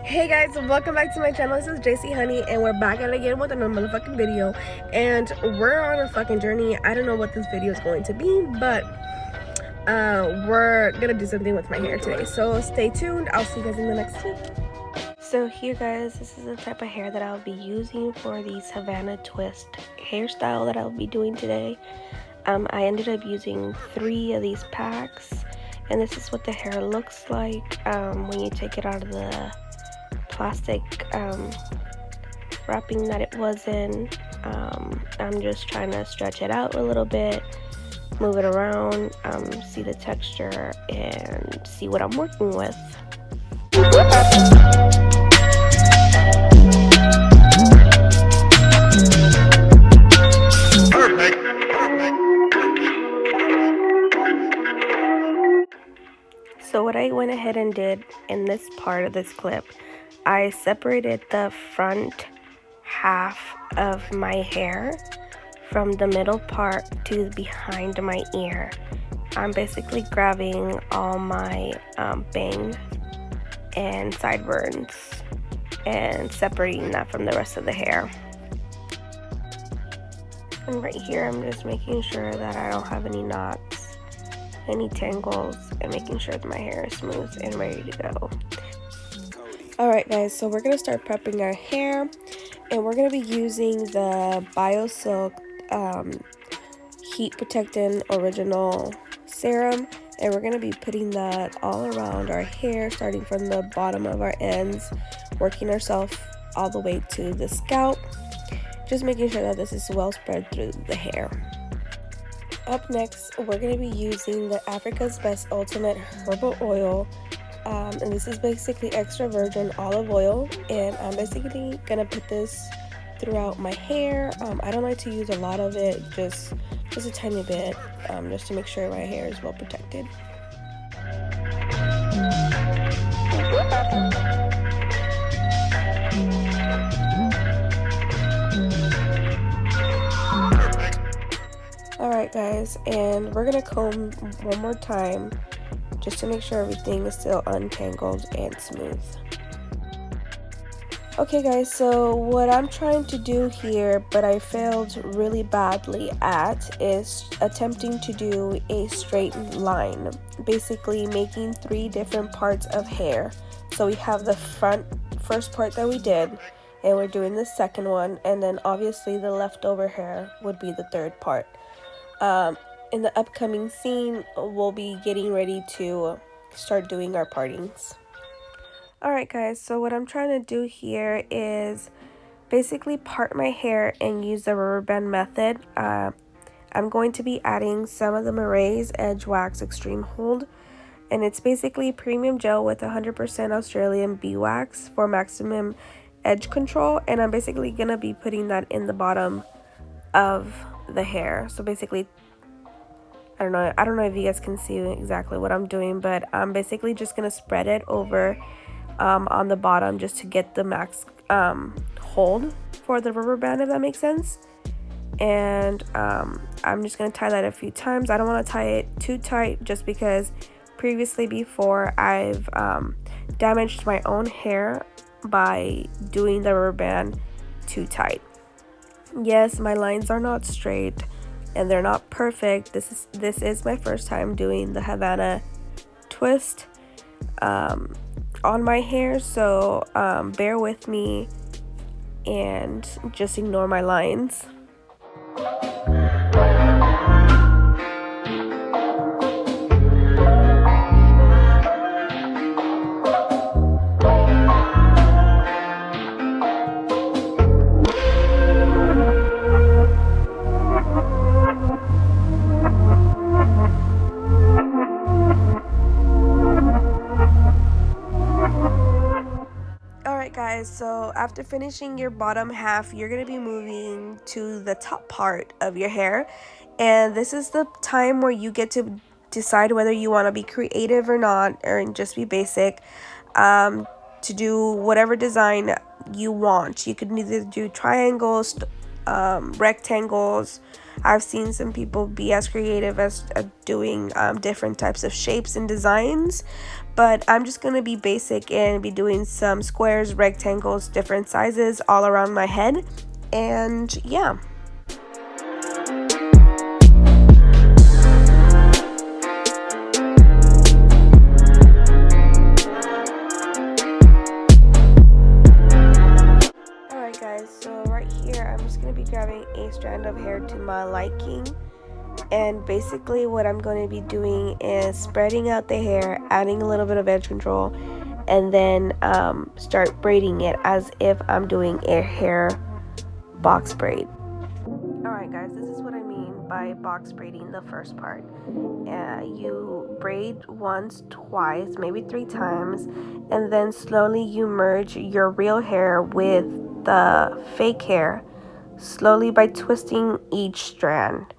Hey guys, welcome back to my channel. This is JC Honey, and we're back at it again with another motherfucking video. And we're on a fucking journey. I don't know what this video is going to be, but we're gonna do something with my hair today. So stay tuned. I'll see you guys in the next week. So here, guys, this is the type of hair that I'll be using for these Havana twist hairstyle that I'll be doing today. I ended up using 3 of these packs, and this is what the hair looks like when you take it out of the plastic wrapping that it was in. I'm just trying to stretch it out a little bit, move it around, see the texture, and see what I'm working with. So what I went ahead and did in this part of this clip, I separated the front half of my hair from the middle part to behind my ear. I'm basically grabbing all my bangs and sideburns and separating that from the rest of the hair. And right here, I'm just making sure that I don't have any knots, any tangles, and making sure that my hair is smooth and ready to go. Alright guys, so we're going to start prepping our hair, and we're going to be using the BioSilk Heat Protectant Original Serum, and we're going to be putting that all around our hair, starting from the bottom of our ends, working ourselves all the way to the scalp, just making sure that this is well spread through the hair. Up next, we're going to be using the Africa's Best Ultimate Herbal Oil. And this is basically extra virgin olive oil, and I'm basically gonna put this throughout my hair. I don't like to use a lot of it, just a tiny bit, just to make sure my hair is well protected. Alright guys, and we're gonna comb one more time just to make sure everything is still untangled and smooth. Okay guys, so what I'm trying to do here, but I failed really badly at, is attempting to do a straight line, basically making 3 different parts of hair. So we have the first part that we did, and we're doing the second one, and then obviously the leftover hair would be the third part. In the upcoming scene, we'll be getting ready to start doing our partings. Alright guys, so what I'm trying to do here is basically part my hair and use the rubber band method. I'm going to be adding some of the Murray's Edge Wax Extreme Hold, and it's basically premium gel with 100% Australian beeswax for maximum edge control, and I'm basically going to be putting that in the bottom of the hair. So basically, I don't know if you guys can see exactly what I'm doing, but I'm basically just gonna spread it over on the bottom just to get the max hold for the rubber band, if that makes sense. And I'm just gonna tie that a few times. I don't want to tie it too tight, just because previously before I've damaged my own hair by doing the rubber band too tight. Yes, my lines are not straight and they're not perfect. This is my first time doing the Havana twist on my hair, so bear with me and just ignore my lines. Guys, so after finishing your bottom half, you're going to be moving to the top part of your hair, and this is the time where you get to decide whether you want to be creative or not, or just be basic, to do whatever design you want. You could either do triangles, rectangles. I've seen some people be as creative as doing different types of shapes and designs, but I'm just going to be basic and be doing some squares, rectangles, different sizes all around my head. And yeah. Alright guys, so right here I'm just going to be grabbing a strand of hair to my liking. And basically what I'm going to be doing is spreading out the hair, adding a little bit of edge control, and then start braiding it as if I'm doing a hair box braid. Alright guys, this is what I mean by box braiding the first part. You braid once, twice, maybe 3 times, and then slowly you merge your real hair with the fake hair, slowly by twisting each strand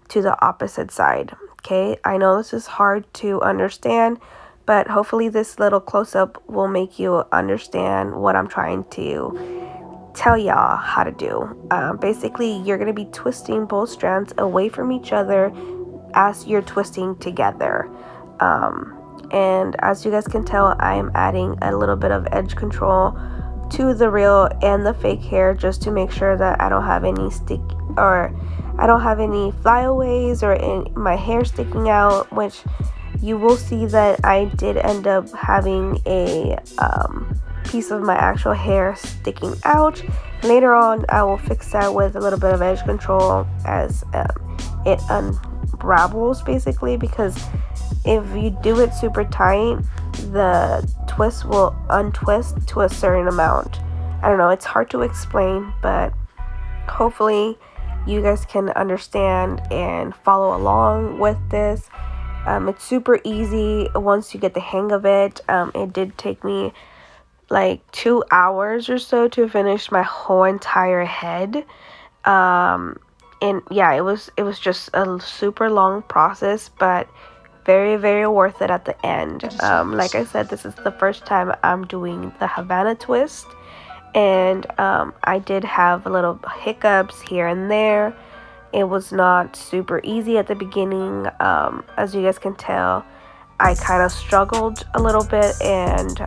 to the opposite side. Okay, I know this is hard to understand, but hopefully this little close-up will make you understand what I'm trying to tell y'all how to do. Basically, you're going to be twisting both strands away from each other as you're twisting together. And as you guys can tell, I'm adding a little bit of edge control to the real and the fake hair just to make sure that I don't have any flyaways or my hair sticking out, which you will see that I did end up having a piece of my actual hair sticking out. Later on, I will fix that with a little bit of edge control as it unravels, basically, because if you do it super tight, the twist will untwist to a certain amount. I don't know, it's hard to explain, but hopefully you guys can understand and follow along with this. It's super easy once you get the hang of it. It did take me like 2 hours or so to finish my whole entire head. And yeah, it was just a super long process, but very, very worth it at the end. Like I said, this is the first time I'm doing the Havana twist, and I did have a little hiccups here and there. It was not super easy at the beginning. As you guys can tell, I kind of struggled a little bit, and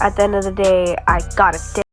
at the end of the day, I got it down.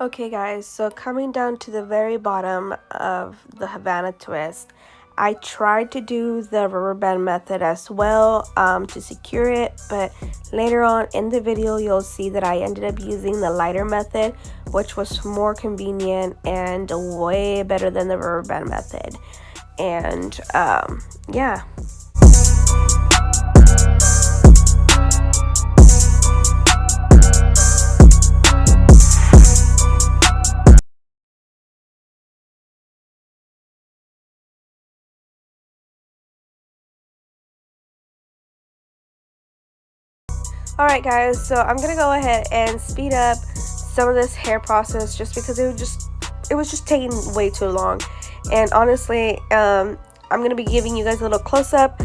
Okay guys, so coming down to the very bottom of the Havana twist, I tried to do the rubber band method as well to secure it, but later on in the video you'll see that I ended up using the lighter method, which was more convenient and way better than the rubber band method. And yeah. Alright guys, so I'm gonna go ahead and speed up some of this hair process just because it was just taking way too long. And honestly, I'm gonna be giving you guys a little close-up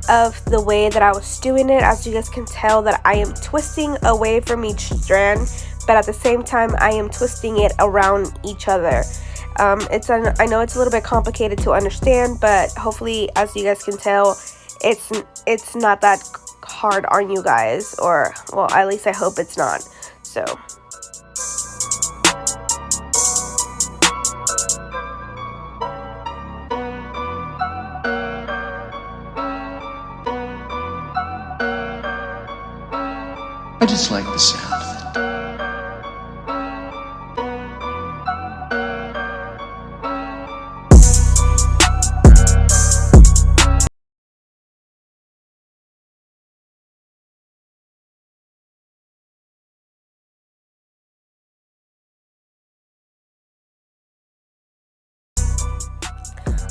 of the way that I was doing it. As you guys can tell that I am twisting away from each strand, but at the same time I am twisting it around each other. I know it's a little bit complicated to understand, but hopefully, as you guys can tell, it's not that hard on you guys, or well, at least I hope it's not. So I just like the sound of it.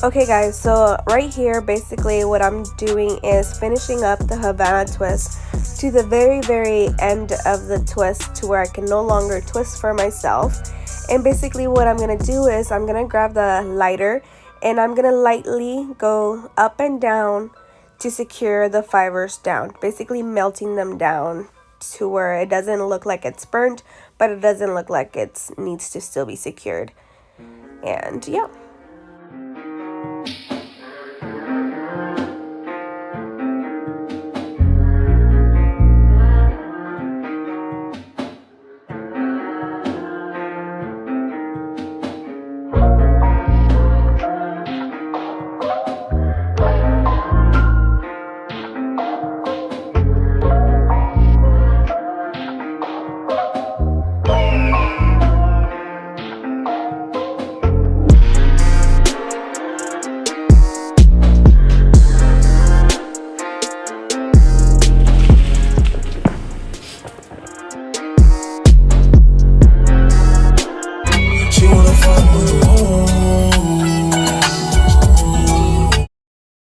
okay guys, so right here basically what I'm doing is finishing up the Havana twist to the very end of the twist, to where I can no longer twist for myself. And basically what I'm gonna do is I'm gonna grab the lighter and I'm gonna lightly go up and down to secure the fibers down, basically melting them down to where it doesn't look like it's burnt, but it doesn't look like it needs to still be secured. And yeah.